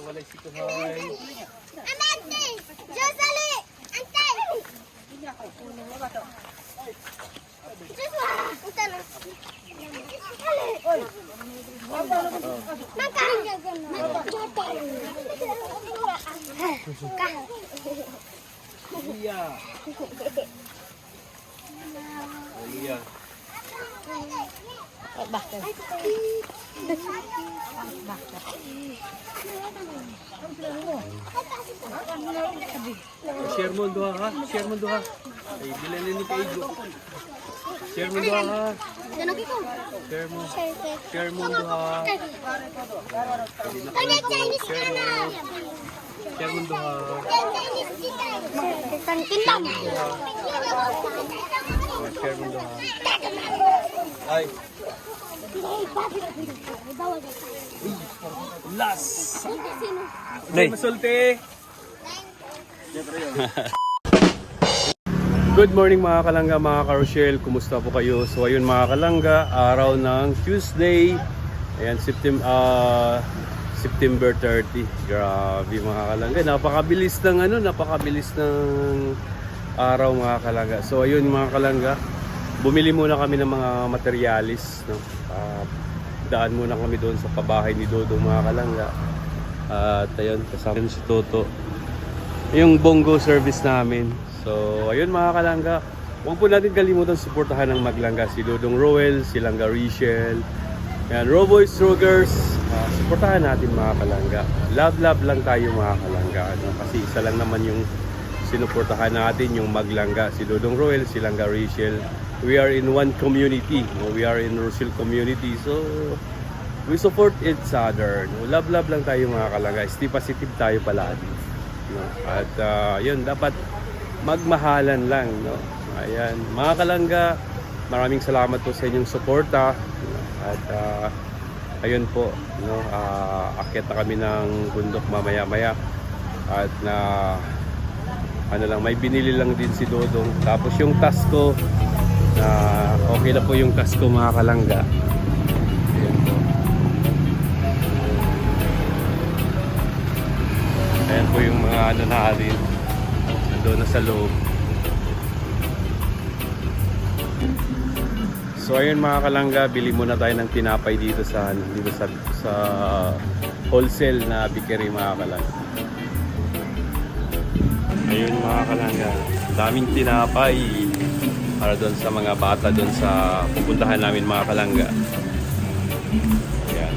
Walay si Kuhay. Iya. Iya. Bakit? Share mo doha ha. Share mo doha. Ay bilan ni kay Igo. Share mo doha ha. Share mo. Share mo doha. Share mo doha. Share mo doha. Ay. Las. Nay, masulti. Good morning mga kalangga, mga ka-Rochelle. Kumusta po kayo? So ayun mga kalangga, araw ng Tuesday. Ayan, September 30. Grabe mga kalangga. Napakabilis ng araw mga kalangga. So ayun mga kalangga, bumili muna kami ng mga materialis, no? Daan muna kami doon sa pabahay ni Dodong mga kalangga. At ayun, kasama si Toto. Yung bongo service namin. So ayun mga kalangga, huwag po natin kalimutan suportahan ng Maglangga. Si Dodong Roel, si Langga Richel, yan, Roboy Strogers. Suportahan natin mga kalangga. Love lang tayo mga kalangga, ano? Kasi isa lang naman yung sinuportahan natin, yung Maglangga. Si Dodong Roel, si Langga Richel. We are in one community, no? We are in Rochelle community. So we support each other, no? Love lang tayo mga kalangga. Stay positive tayo palagi, no? At yun, dapat magmahalan lang, no? Ayan, mga kalangga, maraming salamat po sa inyong suporta. At ayun po, no? Akyat na kami ng bundok mamaya-maya. At ano lang, may binili lang din si Dodong. Tapos yung task ko, okay na po yung task ko mga kalangga. Ayan po. Ayan po yung mga ano natin. Doon na sa loob. So ayun mga kalangga, bili muna tayo ng tinapay dito sa wholesale na bakery mga kalangga. Ayun mga kalangga, daming tinapay para doon sa mga bata doon sa pupuntahan namin mga kalangga. Ayan.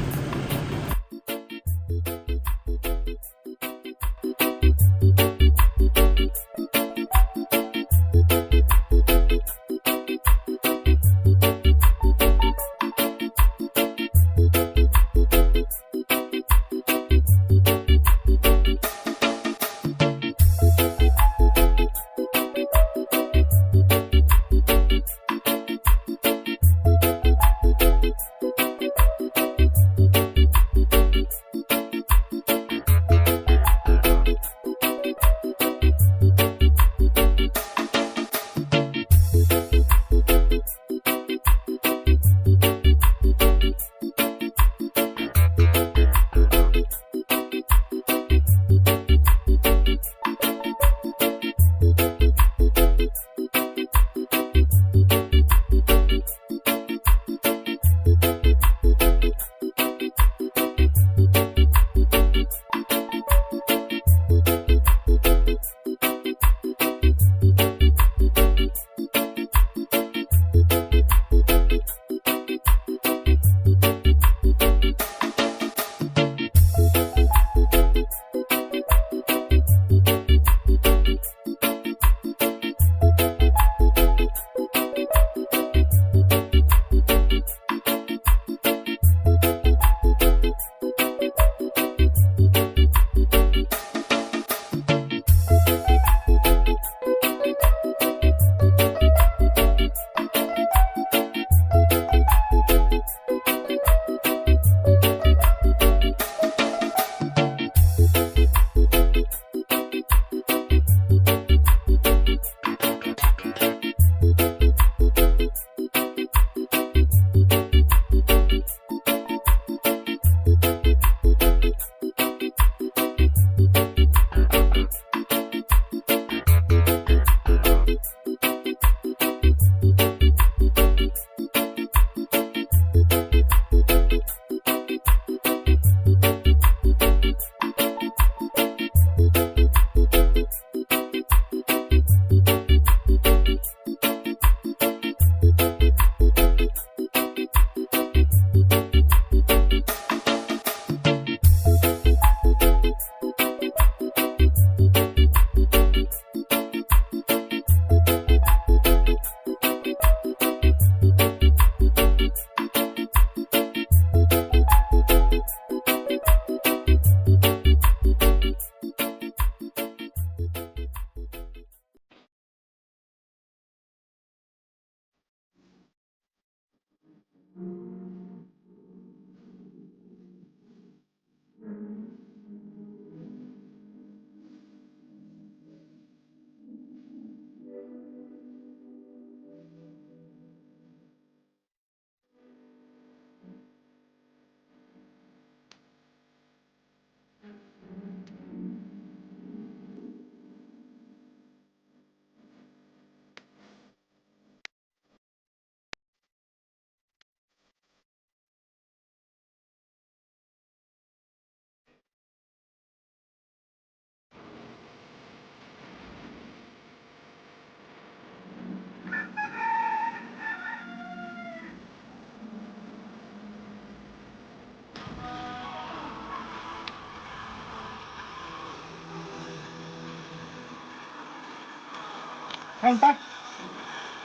Kain pa?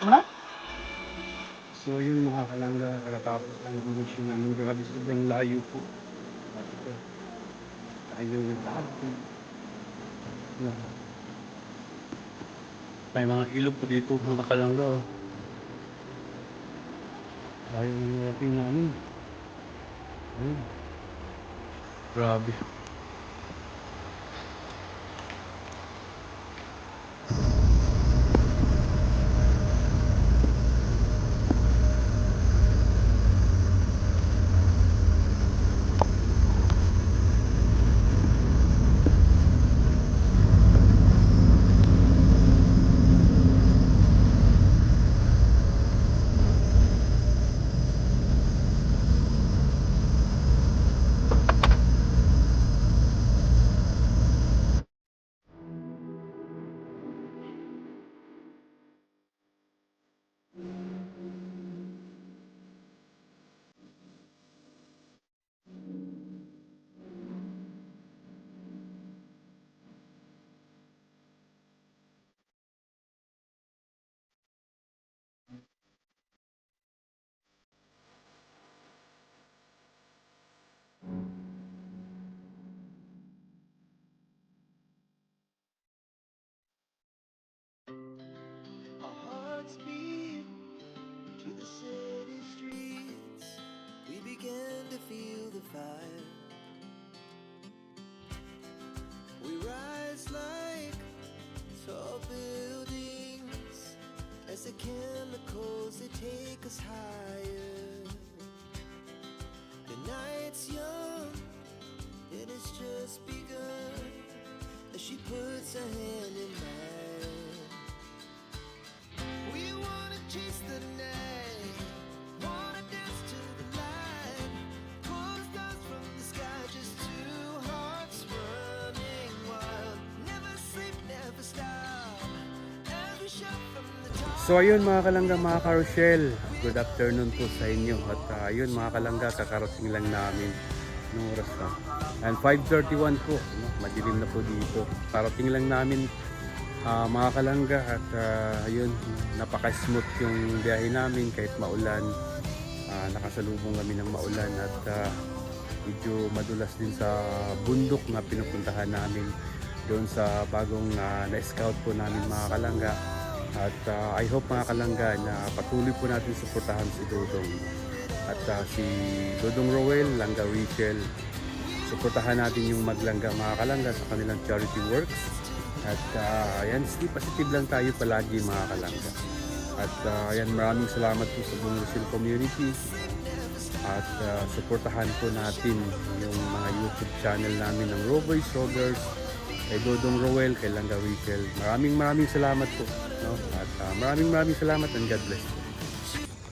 Ano? So yun mga kalangga, nakatapos ang mission namin. Grabe sobrang layo po. At tayo yung lahat po. May mga ilog po dito mga kalangga. Oh. Tayo yung narating namin. Ayun. Grabe. Our hearts beat to the city streets. We began to feel the fire. We rise like tall buildings as the chemicals they take us higher. The night's young, it has just begun as she puts her hand in mine. We wanna chase the night, wanna dance to the light, pull the stars from the sky, just two hearts running wild. Never sleep, never stop, as we shout from the top. So ayun mga kalangga, mga ka-Rochelle, good afternoon po sa inyo. At ayun mga kalangga, kakarating lang namin nung oras na. And 5:31 po, no? Madilim na po dito. Karating lang namin mga kalangga at ayun, napaka-smooth yung biyahe namin kahit maulan. Nakasalubong kami ng maulan at medyo madulas din sa bundok na pinupuntahan namin doon sa bagong na-scout po namin mga kalangga. At I hope mga kalangga na patuloy po natin suportahan si Dodong at si Dodong Roel, Langga Rachel. Suportahan natin yung Maglangga mga kalangga sa kanilang charity works. At ayan, stay positive lang tayo palagi mga kalangga. At ayan, maraming salamat po sa buong Rochelle community. At suportahan po natin yung mga YouTube channel namin ng Roboy Showgirls, kay Dodong Roel, kay Langga Rachel. Maraming salamat po. No? At maraming salamat and God bless.